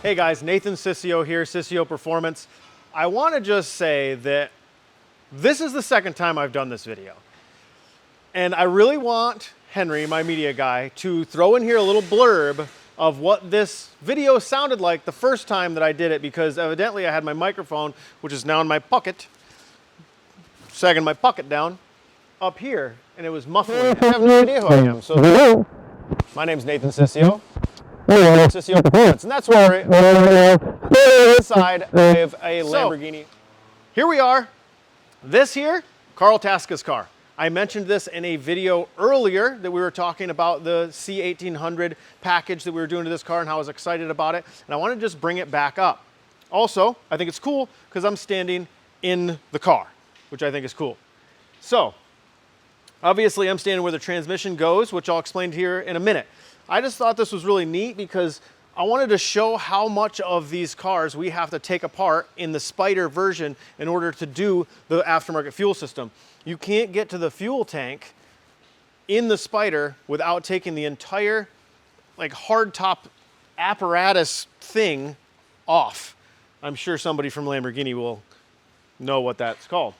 Hey guys, Nathan Sissio here, Sissio Performance. I want to just say that this is the second time I've done this video. And I really want Henry, my media guy, to throw in here a little blurb of what this video sounded like the first time that I did it, because evidently I had my microphone, which is now in my pocket, sagging my pocket down, up here, and it was muffling. I have no idea who I am. So my name's Nathan Sissio. Sissio Performance, and that's where inside I have a Lamborghini. So, here we are. This here, Carl Tasca's car. I mentioned this in a video earlier that we were talking about the C1800 package that we were doing to this car and how I was excited about it, and I want to just bring it back up. Also, I think it's cool because I'm standing in the car, which I think is cool. So, obviously I'm standing where the transmission goes, which I'll explain here in a minute. I just thought this was really neat because I wanted to show how much of these cars we have to take apart in the Spyder version in order to do the aftermarket fuel system. You can't get to the fuel tank in the Spyder without taking the entire hardtop apparatus thing off. I'm sure somebody from Lamborghini will know what that's called.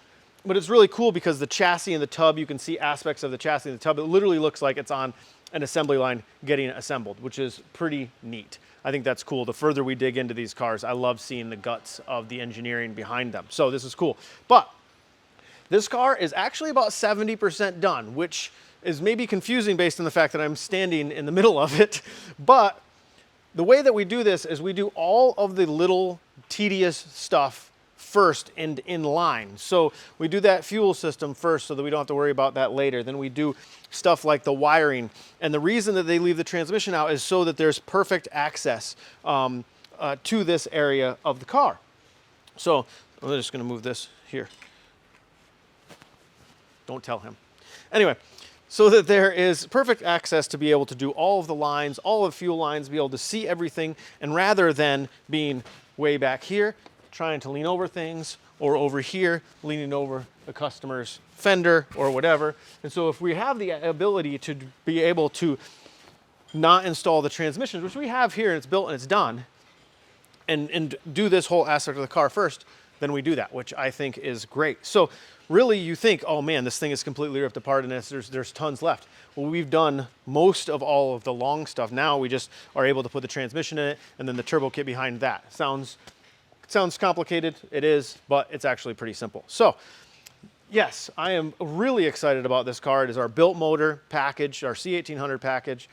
But it's really cool because the chassis and the tub, you can see aspects of the chassis and the tub. It literally looks like it's on an assembly line getting assembled, which is pretty neat. I think that's cool. The further we dig into these cars, I love seeing the guts of the engineering behind them. So this is cool. But this car is actually about 70% done, which is maybe confusing based on the fact that I'm standing in the middle of it. But the way that we do this is we do all of the little tedious stuff first and in line. So we do that fuel system first so that we don't have to worry about that later. Then we do stuff like the wiring. And the reason that they leave the transmission out is so that there's perfect access to this area of the car. So I'm just going to move this here. Don't tell him. Anyway, so that there is perfect access to be able to do all of the lines, all of the fuel lines, be able to see everything. And rather than being way back here, trying to lean over things, or over here, leaning over the customer's fender or whatever. And so if we have the ability to be able to not install the transmissions, which we have here and it's built and it's done, and do this whole aspect of the car first, then we do that, which I think is great. So really you think, oh man, this thing is completely ripped apart and there's tons left. Well, we've done most of all of the long stuff. Now we just are able to put the transmission in it and then the turbo kit behind that. Sounds complicated, it is, but it's actually pretty simple. So, yes, I am really excited about this car. It is our built motor package, our C1800 package,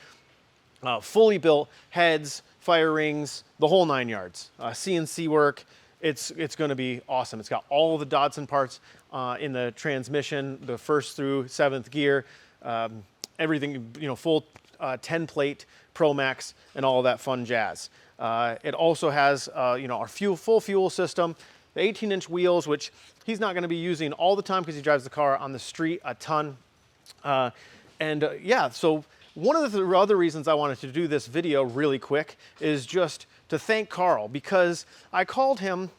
fully built, heads, fire rings, the whole 9 yards. CNC work, it's gonna be awesome. It's got all of the Dodson parts in the transmission, the first through 7th gear, everything, full 10 plate Pro Max and all of that fun jazz. It also has, our full fuel system, the 18-inch wheels, which he's not going to be using all the time because he drives the car on the street a ton. Yeah, so one of the other reasons I wanted to do this video really quick is just to thank Carl, because I called him,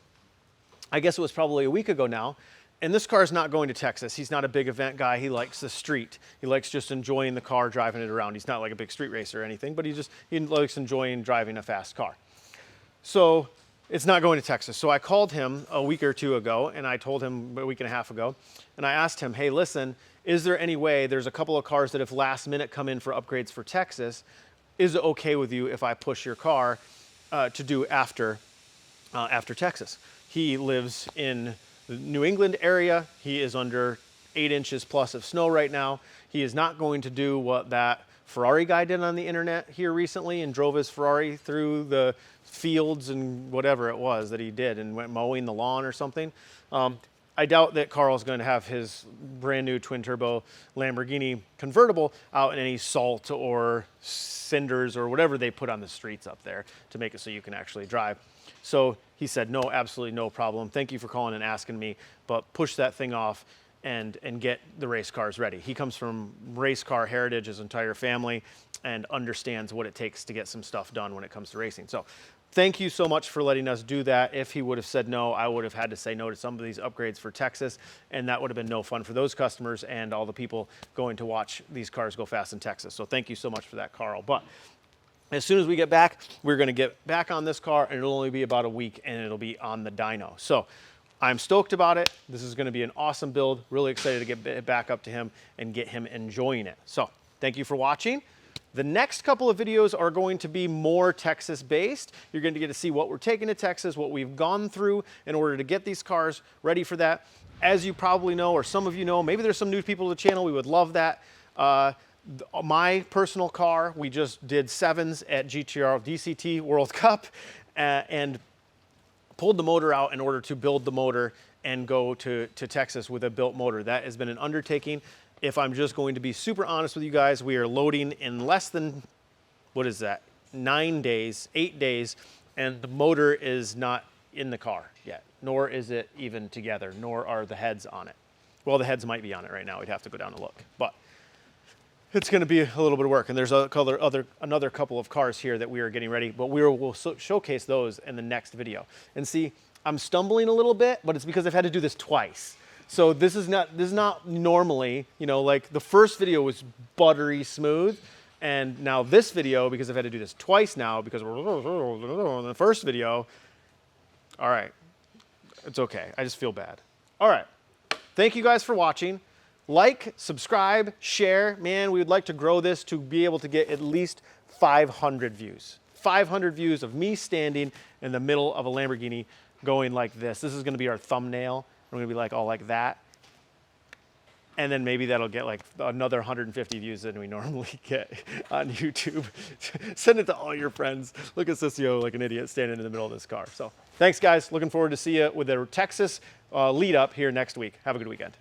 I guess it was probably a week ago now, and this car is not going to Texas. He's not a big event guy. He likes the street. He likes just enjoying the car, driving it around. He's not like a big street racer or anything, but he likes enjoying driving a fast car. So it's not going to Texas. So I called him a week or two ago, and I told him a week and a half ago, and I asked him, hey, listen, is there any way, there's a couple of cars that have last minute come in for upgrades for Texas. Is it okay with you if I push your car to do after Texas? He lives in the New England area. He is under 8 inches plus of snow right now. He is not going to do what that Ferrari guy did on the internet here recently and drove his Ferrari through the fields and whatever it was that he did and went mowing the lawn or something. I doubt that Carl's going to have his brand new twin turbo Lamborghini convertible out in any salt or cinders or whatever they put on the streets up there to make it so you can actually drive. So he said, no, absolutely no problem. Thank you for calling and asking me, but push that thing off and get the race cars ready. He comes from race car heritage, his entire family, and understands what it takes to get some stuff done when it comes to racing. So thank you so much for letting us do that. If he would have said no, I would have had to say no to some of these upgrades for Texas, and that would have been no fun for those customers and all the people going to watch these cars go fast in Texas. So thank you so much for that, Carl. But As soon as we get back, we're gonna get back on this car, and it'll only be about a week, and it'll be on the dyno. So I'm stoked about it. This is gonna be an awesome build. Really excited to get it back up to him and get him enjoying it. So thank you for watching. The next couple of videos are going to be more Texas based. You're going to get to see what we're taking to Texas, what we've gone through in order to get these cars ready for that. As you probably know, or some of you know, maybe there's some new people to the channel, we would love that. My personal car, we just did 7s at GTR DCT World Cup and pulled the motor out in order to build the motor and go to Texas with a built motor. That has been an undertaking. If I'm just going to be super honest with you guys, we are loading in less than, what is that, 9 days, 8 days, and the motor is not in the car yet, nor is it even together, nor are the heads on it. Well, the heads might be on it right now. We'd have to go down and look, but it's going to be a little bit of work. And there's another couple of cars here that we are getting ready, but we'll showcase those in the next video. And see, I'm stumbling a little bit, but it's because I've had to do this twice. So this is not normally, you know, like the first video was buttery smooth, and now this video, because I've had to do this twice now, because we're in the first video, all right, it's okay. I just feel bad. All right, thank you guys for watching. Like, subscribe, share. Man, we would like to grow this to be able to get at least 500 views. 500 views of me standing in the middle of a Lamborghini going like this. This is gonna be our thumbnail. We're gonna be like all like that. And then maybe that'll get like another 150 views than we normally get on YouTube. Send it to all your friends. Look at Sissio like an idiot standing in the middle of this car. So thanks guys, looking forward to see you with the Texas lead up here next week. Have a good weekend.